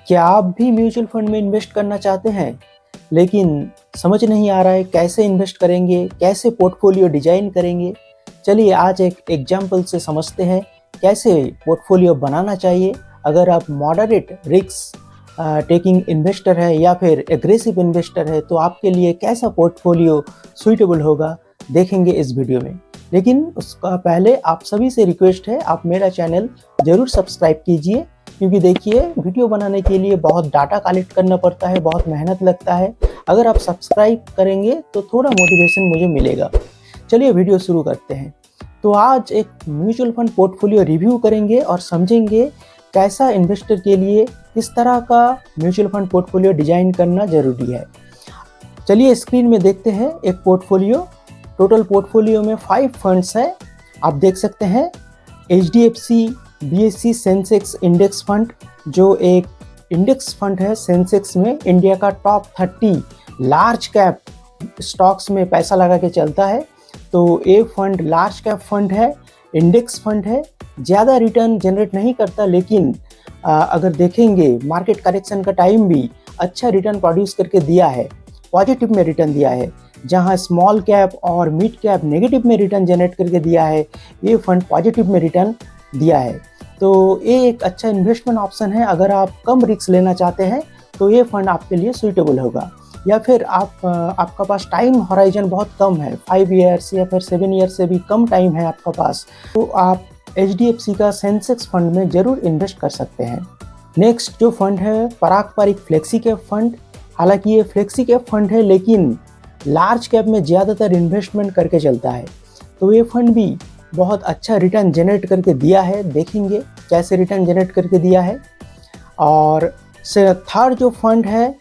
क्या आप भी म्यूचुअल फंड में इन्वेस्ट करना चाहते हैं, लेकिन समझ नहीं आ रहा है कैसे इन्वेस्ट करेंगे, कैसे पोर्टफोलियो डिजाइन करेंगे? चलिए आज एक एग्जाम्पल से समझते हैं कैसे पोर्टफोलियो बनाना चाहिए। अगर आप मॉडरेट रिस्क टेकिंग इन्वेस्टर है या फिर एग्रेसिव इन्वेस्टर है तो आपके लिए कैसा पोर्टफोलियो सूटेबल होगा, देखेंगे इस वीडियो में। लेकिन उसका पहले आप सभी से रिक्वेस्ट है, आप मेरा चैनल ज़रूर सब्सक्राइब कीजिए, क्योंकि देखिए वीडियो बनाने के लिए बहुत डाटा कलेक्ट करना पड़ता है, बहुत मेहनत लगता है। अगर आप सब्सक्राइब करेंगे तो थोड़ा मोटिवेशन मुझे मिलेगा। चलिए वीडियो शुरू करते हैं। तो आज एक म्यूचुअल फंड पोर्टफोलियो रिव्यू करेंगे और समझेंगे कैसा इन्वेस्टर के लिए किस तरह का म्यूचुअल फंड पोर्टफोलियो डिजाइन करना ज़रूरी है। चलिए स्क्रीन में देखते हैं एक पोर्टफोलियो। टोटल पोर्टफोलियो में 5 फंड्स है, आप देख सकते हैं। HDFC BSE Sensex index fund, जो एक इंडेक्स फंड है सेंसेक्स में, इंडिया का टॉप 30 लार्ज कैप स्टॉक्स में पैसा लगा के चलता है। तो ये फंड लार्ज कैप फंड है, इंडेक्स फंड है, ज़्यादा रिटर्न जनरेट नहीं करता, लेकिन अगर देखेंगे मार्केट करेक्शन का टाइम भी अच्छा रिटर्न प्रोड्यूस करके दिया है, पॉजिटिव में रिटर्न दिया है। जहां स्मॉल कैप और मिड कैप नेगेटिव में रिटर्न जनरेट करके दिया है, ये फंड पॉजिटिव में रिटर्न दिया है। तो ये एक अच्छा इन्वेस्टमेंट ऑप्शन है। अगर आप कम रिस्क लेना चाहते हैं तो ये फंड आपके लिए सूटेबल होगा। या फिर आपका पास टाइम हॉराइजन बहुत कम है, 5 ईयर्स या फिर 7 ईयर्स से भी कम टाइम है आपका पास, तो आप HDFC का सेंसेक्स फंड में ज़रूर इन्वेस्ट कर सकते हैं। नेक्स्ट जो फंड है पारंपरिक फ्लेक्सी कैप फंड। हालांकि ये फ्लेक्सी कैप फंड है लेकिन लार्ज कैप में ज़्यादातर इन्वेस्टमेंट करके चलता है। तो ये फंड भी बहुत अच्छा रिटर्न जनरेट करके दिया है, देखेंगे कैसे रिटर्न जनरेट करके दिया है। और थर्ड जो फंड है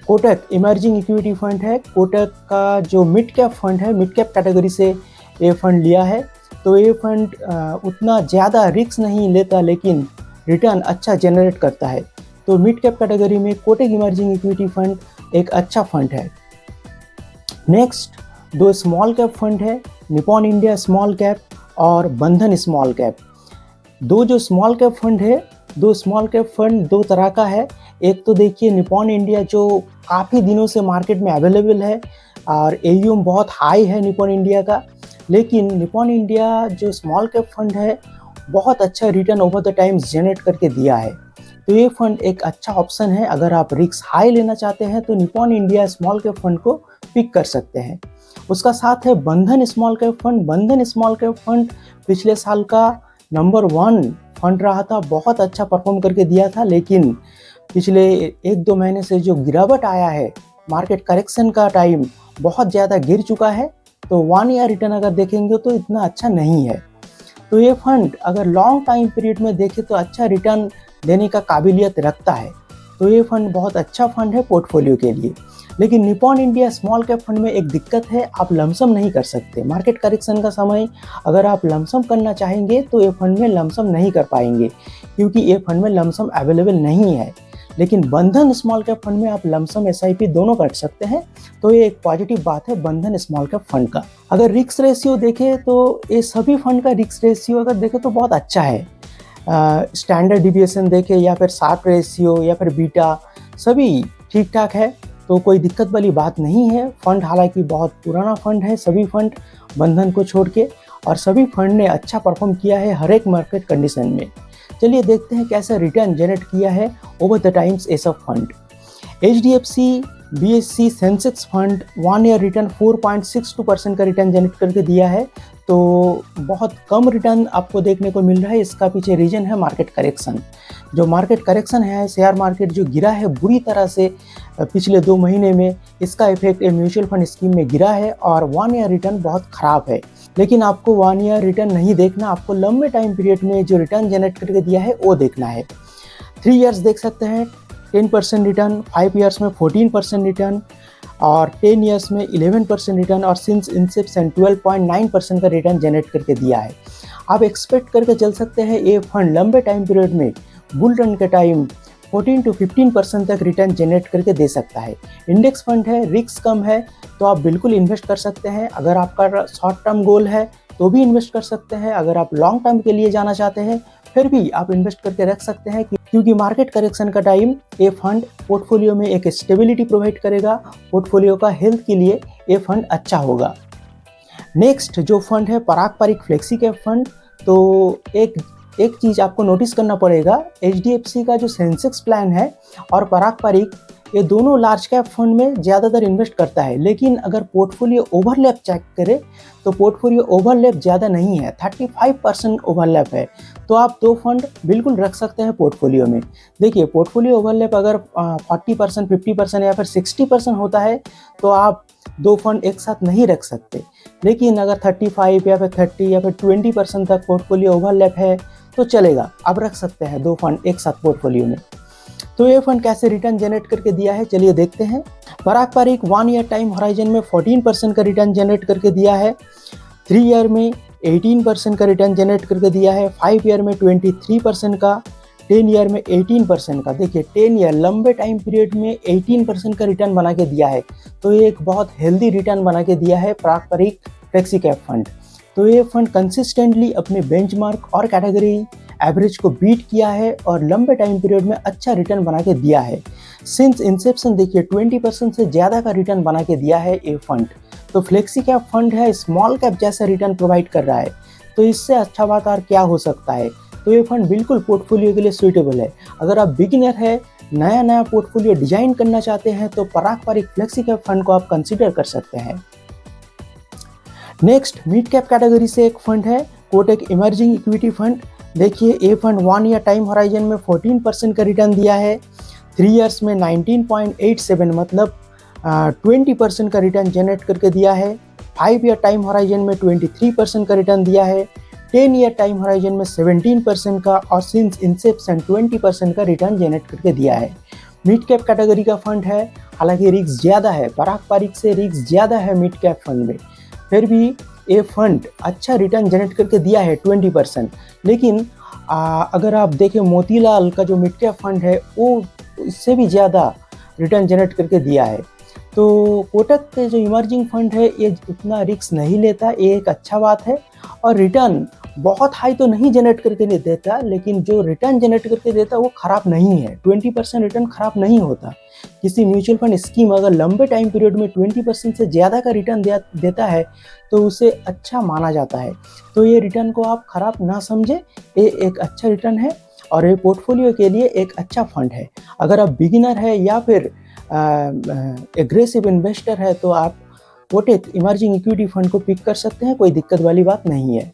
कोटक इमर्जिंग इक्विटी फंड है। कोटक का जो मिड कैप फंड है, मिड कैप कैटेगरी से ये फंड लिया है। तो ये फंड उतना ज़्यादा रिस्क नहीं लेता लेकिन रिटर्न अच्छा जनरेट करता है। तो मिड कैप कैटेगरी में कोटक इमर्जिंग इक्विटी फंड एक अच्छा फंड है। नेक्स्ट 2 स्मॉल कैप फंड है, निपॉन इंडिया स्मॉल कैप और बंधन स्मॉल कैप। 2 जो स्मॉल कैप फंड है, 2 स्मॉल कैप फंड 2 तरह का है। एक तो देखिए निपॉन इंडिया, जो काफ़ी दिनों से मार्केट में अवेलेबल है और AUM बहुत हाई है निपॉन इंडिया का। लेकिन निपॉन इंडिया जो स्मॉल कैप फंड है बहुत अच्छा return over the times generate करके दिया है। तो ये फंड एक अच्छा ऑप्शन है। अगर आप रिस्क हाई लेना चाहते हैं तो Nippon India small cap fund को पिक कर सकते हैं। उसका साथ है बंधन स्मॉल कैप फंड। बंधन स्मॉल कैप फंड पिछले साल का नंबर 1 फंड रहा था, बहुत अच्छा परफॉर्म करके दिया था। लेकिन पिछले 1-2 महीने से जो गिरावट आया है, मार्केट करेक्शन का टाइम बहुत ज़्यादा गिर चुका है। तो 1 ईयर रिटर्न अगर देखेंगे तो इतना अच्छा नहीं है। तो ये फंड अगर लॉन्ग टाइम पीरियड में देखें तो अच्छा रिटर्न देने का काबिलियत रखता है। तो ये फंड बहुत अच्छा फंड है पोर्टफोलियो के लिए। लेकिन Nippon India small cap fund में एक दिक्कत है, आप लमसम नहीं कर सकते। मार्केट करेक्शन का समय अगर आप लमसम करना चाहेंगे तो ये फंड में लमसम नहीं कर पाएंगे, क्योंकि ये फंड में लमसम अवेलेबल नहीं है। लेकिन बंधन स्मॉल कैप फंड में आप लमसम SIP दोनों कर सकते हैं। तो ये एक पॉजिटिव बात है बंधन स्मॉल कैप फंड का। अगर रिस्क रेशियो देखें तो ये सभी फंड का रिस्क रेशियो अगर देखें तो बहुत अच्छा है। स्टैंडर्ड डिविएशन देखें या फिर शार्प रेशियो या फिर बीटा, सभी ठीक ठाक है। तो कोई दिक्कत वाली बात नहीं है। फंड हालांकि बहुत पुराना फंड है, सभी फंड बंधन को छोड़ के, और सभी फंड ने अच्छा परफॉर्म किया है हर एक मार्केट कंडीशन में। चलिए देखते हैं कैसा रिटर्न जनरेट किया है ओवर द टाइम्स ये सब fund. HDFC BSE Sensex fund 1 year return 4.62% का रिटर्न जनरेट करके दिया है। तो बहुत कम रिटर्न आपको देखने को मिल रहा है। इसका पीछे रीजन है मार्केट करेक्शन। जो मार्केट करेक्शन है, शेयर मार्केट जो गिरा है बुरी तरह से पिछले 2 महीने में, इसका इफेक्ट म्यूचुअल फंड स्कीम में गिरा है और 1 ईयर रिटर्न बहुत ख़राब है। लेकिन आपको 1 ईयर रिटर्न नहीं देखना, आपको लंबे टाइम पीरियड में जो रिटर्न जनरेट करके दिया है वो देखना है। 3 ईयर्स देख सकते हैं 10% रिटर्न, 5 ईयर्स में 14% रिटर्न और 10 ईयर्स में 11% रिटर्न, और सिंस इंसेप्शन 12.9% का रिटर्न जनरेट करके दिया है। आप एक्सपेक्ट करके चल सकते हैं ये फंड लंबे टाइम पीरियड में, बुल रन के टाइम 14 to 15% तक रिटर्न जनरेट करके दे सकता है। इंडेक्स फंड है, रिस्क कम है, तो आप बिल्कुल इन्वेस्ट कर सकते हैं। अगर आपका शॉर्ट टर्म गोल है तो भी इन्वेस्ट कर सकते हैं। अगर आप लॉन्ग टर्म के लिए जाना चाहते हैं फिर भी आप इन्वेस्ट करके रख सकते हैं, क्योंकि मार्केट करेक्शन का टाइम ये फंड पोर्टफोलियो में एक स्टेबिलिटी प्रोवाइड करेगा। पोर्टफोलियो का हेल्थ के लिए ये फंड अच्छा होगा। नेक्स्ट जो फंड है पराग पारिक फ्लेक्सी कैप फंड। तो एक चीज़ आपको नोटिस करना पड़ेगा, HDFC का जो सेंसेक्स प्लान है और पराग पारिक, ये दोनों लार्ज कैप फंड में ज़्यादातर इन्वेस्ट करता है। लेकिन अगर पोर्टफोलियो ओवरलैप चेक करें तो पोर्टफोलियो ओवरलैप ज़्यादा नहीं है, 35% ओवरलैप है। तो आप दो फंड बिल्कुल रख सकते हैं पोर्टफोलियो में। देखिए पोर्टफोलियो ओवरलैप अगर 40%, 50% या फिर 60% होता है तो आप दो फंड एक साथ नहीं रख सकते। लेकिन अगर 35 या फिर 30 या फिर 20% तक पोर्टफोलियो ओवरलैप है तो चलेगा, आप रख सकते हैं दो फंड एक साथ पोर्टफोलियो में। तो ये फंड कैसे रिटर्न जनरेट करके दिया है, चलिए देखते हैं। पराग पारिक 1 ईयर टाइम होराइजन में 14% का रिटर्न जनरेट करके दिया है, 3 ईयर में 18% का रिटर्न जनरेट करके दिया है, 5 ईयर में 23% का, 10 ईयर में 18% का। देखिए 10 ईयर लंबे टाइम पीरियड में 18% का रिटर्न बना के दिया है। तो ये एक बहुत हेल्दी रिटर्न बना के दिया है पराग पारिक फ्लेक्सी कैप फंड। तो ये फंड कंसिस्टेंटली अपने बेंचमार्क और कैटेगरी एवरेज को बीट किया है और लंबे टाइम पीरियड में अच्छा रिटर्न बना के दिया है। सिंस इंसेप्शन देखिए 20% से ज़्यादा का रिटर्न बना के दिया है ये फंड। तो फ्लेक्सी कैप फंड है, स्मॉल कैप जैसा रिटर्न प्रोवाइड कर रहा है, तो इससे अच्छा बात और क्या हो सकता है। तो ये फंड बिल्कुल पोर्टफोलियो के लिए सूटेबल है। अगर आप बिगिनर है, नया पोर्टफोलियो डिजाइन करना चाहते हैं तो पराग पारिक फ्लेक्सी कैप फंड को आप कंसिडर कर सकते हैं। नेक्स्ट मिड कैप कैटेगरी से एक फंड है कोटक इमर्जिंग इक्विटी फंड। देखिए ये फंड 1 ईयर टाइम होराइजन में 14% का रिटर्न दिया है, 3 ईयर्स में 19.87 मतलब 20% का रिटर्न जनरेट करके दिया है, 5 ईयर टाइम होराइजन में 23% का रिटर्न दिया है, 10 ईयर टाइम होराइजन में 17% का और सिंस इंसेप्शन 20% का रिटर्न जनरेट करके दिया है। मिड कैप कैटेगरी का फंड है, हालांकि रिस्क ज़्यादा है, पराग पारिक से रिस्क ज़्यादा है मिड कैप फंड में, फिर भी ये फंड अच्छा रिटर्न जनरेट करके दिया है 20%। लेकिन अगर आप देखें मोतीलाल का जो मिड कैप फंड है वो इससे भी ज़्यादा रिटर्न जनरेट करके दिया है। तो कोटक के जो इमर्जिंग फंड है ये उतना रिस्क नहीं लेता, ये एक अच्छा बात है। और रिटर्न बहुत हाई तो नहीं जनरेट करके नहीं देता, लेकिन जो रिटर्न जनरेट करके देता वो ख़राब नहीं है। 20% रिटर्न ख़राब नहीं होता। किसी म्यूचुअल फंड स्कीम अगर लंबे टाइम पीरियड में 20% से ज़्यादा का रिटर्न देता है तो उसे अच्छा माना जाता है। तो ये रिटर्न को आप ख़राब ना समझे, ये एक अच्छा रिटर्न है और ये पोर्टफोलियो के लिए एक अच्छा फंड है। अगर आप बिगिनर है या फिर एग्रेसिव इन्वेस्टर है तो आप कोटक इमर्जिंग इक्विटी फंड को पिक कर सकते हैं, कोई दिक्कत वाली बात नहीं है।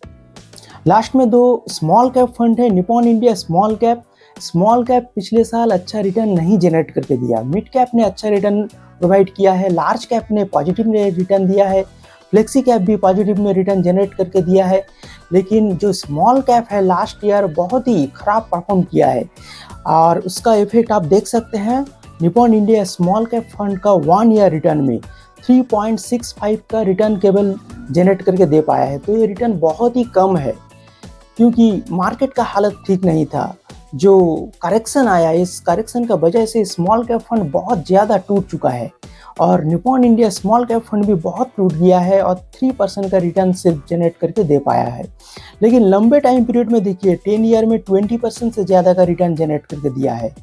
लास्ट में दो स्मॉल कैप फंड है, Nippon India small cap. Small cap पिछले साल अच्छा रिटर्न नहीं जनरेट करके दिया, मिड कैप ने अच्छा रिटर्न प्रोवाइड किया है, लार्ज कैप ने पॉजिटिव में रिटर्न दिया है, फ्लेक्सी कैप भी पॉजिटिव में रिटर्न जनरेट करके दिया है। लेकिन जो स्मॉल कैप है लास्ट ईयर बहुत ही खराब परफॉर्म किया है और उसका इफेक्ट आप देख सकते हैं। Nippon India small cap fund का 1 ईयर रिटर्न में 3.65 का रिटर्न केवल जनरेट करके दे पाया है। तो ये रिटर्न बहुत ही कम है क्योंकि मार्केट का हालत ठीक नहीं था। जो करेक्शन आया, इस करेक्शन का वजह से स्मॉल कैप फंड बहुत ज़्यादा टूट चुका है और Nippon India small cap fund भी बहुत टूट गया है और 3% का रिटर्न सिर्फ जनरेट करके दे पाया है। लेकिन लंबे टाइम पीरियड में देखिए 10 ईयर में 20% से ज़्यादा का रिटर्न जनरेट करके दिया है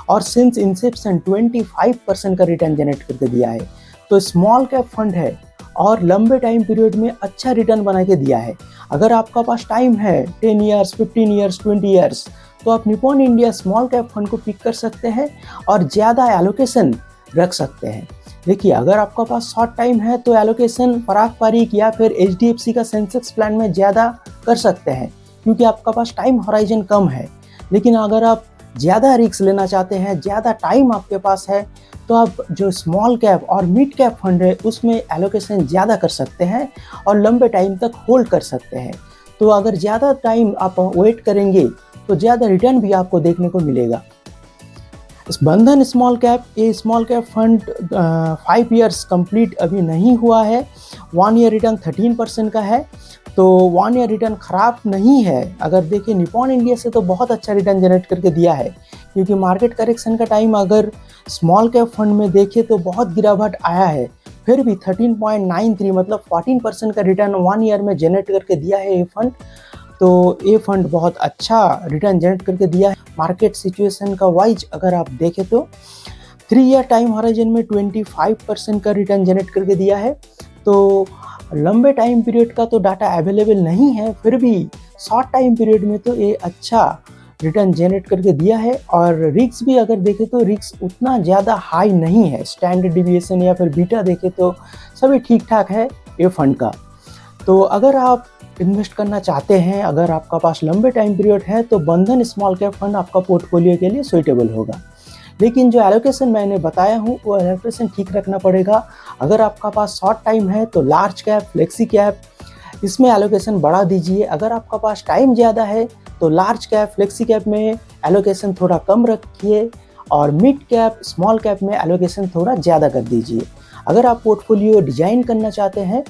और सिंस इंसेप्शन 25% का रिटर्न जनरेट करके दिया है। तो स्मॉल कैप फंड है और लंबे टाइम पीरियड में अच्छा रिटर्न बना के दिया है। अगर आपका पास टाइम है 10 ईयर्स, 15 ईयर्स, 20 ईयर्स, तो आप Nippon India small cap fund को पिक कर सकते हैं और ज़्यादा एलोकेशन रख सकते हैं। देखिए अगर आपका पास शॉर्ट टाइम है तो एलोकेशन पराग पारिक या फिर HDFC का सेंसेक्स प्लान में ज़्यादा कर सकते हैं क्योंकि आपका पास टाइम होराइजन कम है। लेकिन अगर आप ज़्यादा रिस्क लेना चाहते हैं, ज़्यादा टाइम आपके पास है, तो आप जो स्मॉल कैप और मिड कैप फंड है उसमें एलोकेशन ज़्यादा कर सकते हैं और लंबे टाइम तक होल्ड कर सकते हैं। तो अगर ज़्यादा टाइम आप वेट करेंगे तो ज़्यादा रिटर्न भी आपको देखने को मिलेगा। बंधन स्मॉल कैप, ये small cap fund 5 years complete अभी नहीं हुआ है, 1 ईयर रिटर्न 13% का है। तो 1 ईयर रिटर्न ख़राब नहीं है। अगर देखिए निपॉन इंडिया से तो बहुत अच्छा रिटर्न जनरेट करके दिया है क्योंकि मार्केट करेक्शन का टाइम अगर स्मॉल कैप फंड में देखें तो बहुत गिरावट आया है, फिर भी 13.93 मतलब 14% का रिटर्न 1 ईयर में जनरेट करके दिया है ये फंड। तो ये फंड बहुत अच्छा रिटर्न जनरेट करके दिया है। मार्केट सिचुएशन का वाइज अगर आप देखें तो 3 ईयर टाइम हॉराइजन में 25% का रिटर्न जनरेट करके दिया है। तो लंबे टाइम पीरियड का तो डाटा अवेलेबल नहीं है, फिर भी शॉर्ट टाइम पीरियड में तो ये अच्छा रिटर्न जनरेट करके दिया है। और रिस्क भी अगर देखें तो रिस्क उतना ज़्यादा हाई नहीं है, स्टैंडर्ड डिविएशन या फिर बीटा देखें तो सभी ठीक ठाक है ये फंड का। तो अगर आप इन्वेस्ट करना चाहते हैं, अगर आपका पास लंबे टाइम पीरियड है, तो बंधन स्मॉल कैप फंड आपका पोर्टफोलियो के लिए सुइटेबल होगा। लेकिन जो एलोकेशन मैंने बताया हूँ वो एलोकेशन ठीक रखना पड़ेगा। अगर आपका पास शॉर्ट टाइम है तो लार्ज कैप, फ्लेक्सी कैप इसमें एलोकेशन बढ़ा दीजिए। अगर आपका पास टाइम ज़्यादा है तो लार्ज कैप, फ्लेक्सी कैप में एलोकेशन थोड़ा कम रखिए और मिड कैप, स्मॉल कैप में एलोकेशन थोड़ा ज़्यादा कर दीजिए। अगर आप पोर्टफोलियो डिजाइन करना चाहते हैं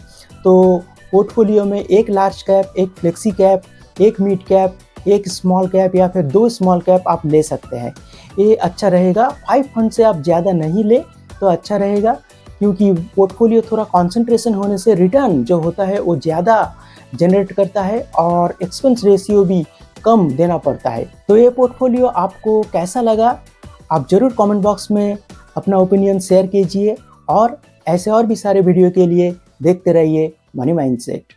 तो पोर्टफोलियो में एक लार्ज कैप, एक फ्लेक्सी कैप, एक मिड कैप, एक स्मॉल कैप या फिर 2 स्मॉल कैप आप ले सकते हैं। ये अच्छा रहेगा। 5 फंड से आप ज़्यादा नहीं ले तो अच्छा रहेगा, क्योंकि पोर्टफोलियो थोड़ा कंसंट्रेशन होने से रिटर्न जो होता है वो ज़्यादा जनरेट करता है और एक्सपेंस रेशियो भी कम देना पड़ता है। तो ये पोर्टफोलियो आपको कैसा लगा, आप ज़रूर कमेंट बॉक्स में अपना ओपिनियन शेयर कीजिए और ऐसे और भी सारे वीडियो के लिए देखते रहिए मनी माइंडसेट।